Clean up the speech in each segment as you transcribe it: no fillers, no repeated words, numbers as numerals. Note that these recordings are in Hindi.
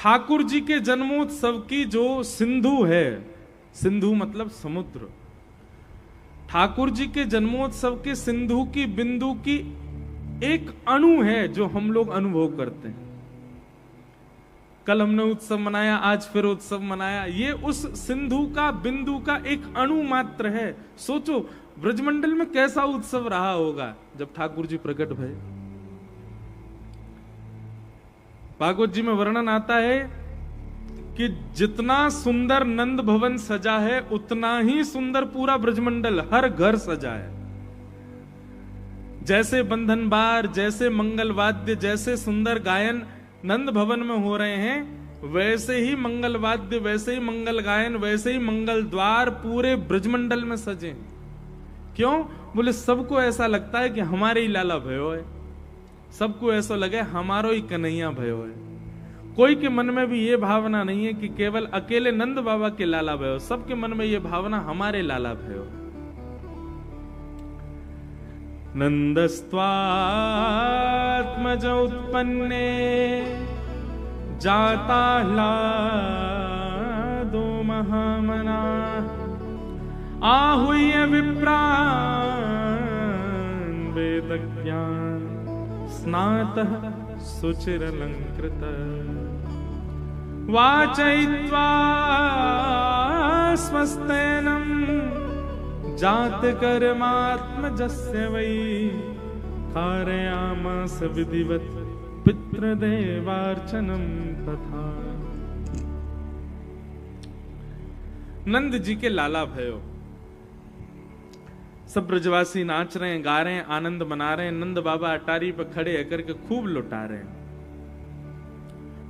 ठाकुर जी के जन्मोत्सव की जो सिंधु है, सिंधु मतलब समुद्र, ठाकुर जी के जन्मोत्सव के सिंधु की बिंदु की एक अणु है जो हम लोग अनुभव करते हैं। कल हमने उत्सव मनाया, आज फिर उत्सव मनाया, ये उस सिंधु का बिंदु का एक अणु मात्र है। सोचो ब्रजमंडल में कैसा उत्सव रहा होगा जब ठाकुर जी प्रकट भये। भागवत जी में वर्णन आता है कि जितना सुंदर नंद भवन सजा है उतना ही सुंदर पूरा ब्रजमंडल, हर घर सजा है। जैसे बंधन बार, जैसे मंगल वाद्य, जैसे सुंदर गायन नंद भवन में हो रहे हैं, वैसे ही मंगल वाद्य, वैसे ही मंगल गायन, वैसे ही मंगल द्वार पूरे ब्रजमंडल में सजे। क्यों? बोले सबको ऐसा लगता है कि हमारे ही लाला भयो है, सबको ऐसा लगे हमारो ही कन्हैया भयो है। कोई के मन में भी ये भावना नहीं है कि केवल अकेले नंद बाबा के लाला भयो, सबके मन में ये भावना हमारे लाला भयो। नंदस्त्वात्मज उत्पन्ने जाता ह्लादो महामना आहूय विप्रान् वेदज्ञान स्नातः सुचिरलंकृत वाचयित्वा स्वस्तेनं जात कर्मात्मजस्य वै कारयामास विधिवत पितृदेवार्चनम तथा। नंद जी के लाला भयो, सब ब्रजवासी नाच रहे हैं, गा रहे हैं, आनंद मना रहे हैं। नंद बाबा अटारी पर खड़े होकर के खूब लुटा रहे हैं।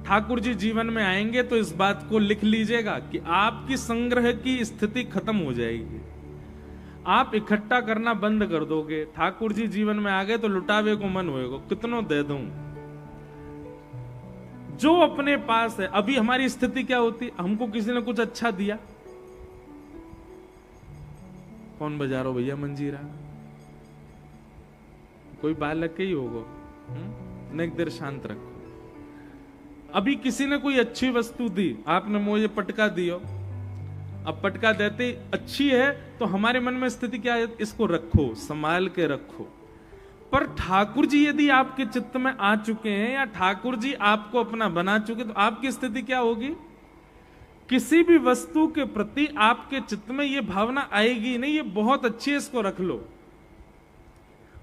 ठाकुर जी जीवन में आएंगे तो इस बात को लिख लीजिएगा कि आपकी संग्रह की स्थिति खत्म हो जाएगी। आप इकट्ठा करना बंद कर दोगे। ठाकुर जी जीवन में आ गए तो लुटावे को मन होएगा, कितनों दे दूं। जो अपने पास है, अभी हमारी स्थिति क्या होती, हमको किसी ने कुछ अच्छा दिया, कौन बजा रहा भैया मंजीरा, कोई बालक ही होगा, नेक देर शांत रखो। अभी किसी ने कोई अच्छी वस्तु दी, आपने मुझे पटका दियो, अब पटका देते अच्छी है तो हमारे मन में स्थिति क्या है, इसको रखो, संभाल के रखो। पर ठाकुर जी यदि आपके चित्त में आ चुके हैं या ठाकुर जी आपको अपना बना चुके, तो आपकी स्थिति क्या होगी? किसी भी वस्तु के प्रति आपके चित्त में यह भावना आएगी नहीं, ये बहुत अच्छी है, इसको रख लो।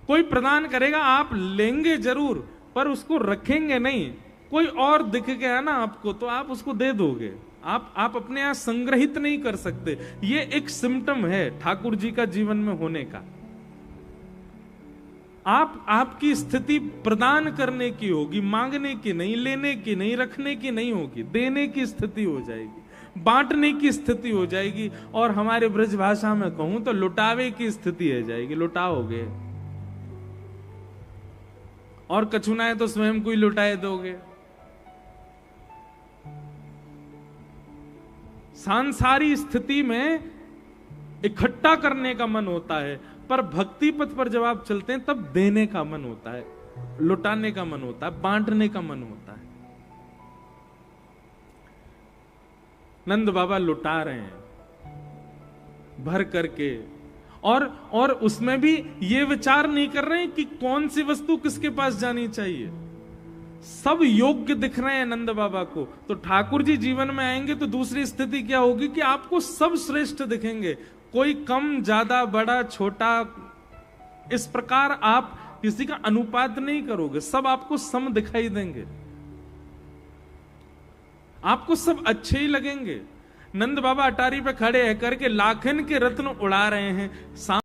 कोई प्रदान करेगा, आप लेंगे जरूर, पर उसको रखेंगे नहीं। कोई और दिख गया ना आपको तो आप उसको दे दोगे। आप अपने यहां संग्रहित नहीं कर सकते। ये एक सिम्टम है ठाकुर जी का जीवन में होने का। आपकी स्थिति प्रदान करने की होगी, मांगने की नहीं, लेने की नहीं, रखने की नहीं होगी, देने की स्थिति हो जाएगी, बांटने की स्थिति हो जाएगी, और हमारे ब्रज भाषा में कहूं तो लुटावे की स्थिति हो जाएगी। लुटाओगे और कछुना है तो स्वयं को ही लुटाए दोगे। सांसारी स्थिति में इकट्ठा करने का मन होता है, पर भक्ति पथ पर जब आप चलते हैं तब देने का मन होता है, लुटाने का मन होता है, बांटने का मन होता है। नंद बाबा लुटा रहे हैं भर करके, और उसमें भी ये विचार नहीं कर रहे हैं कि कौन सी वस्तु किसके पास जानी चाहिए। सब योग्य दिख रहे हैं नंद बाबा को। तो ठाकुर जी जीवन में आएंगे तो दूसरी स्थिति क्या होगी कि आपको सब श्रेष्ठ दिखेंगे, कोई कम, ज्यादा, बड़ा, छोटा, इस प्रकार आप किसी का अनुपात नहीं करोगे, सब आपको सम दिखाई देंगे, आपको सब अच्छे ही लगेंगे। नंद बाबा अटारी पे खड़े है करके लाखन के रत्न उड़ा रहे हैं।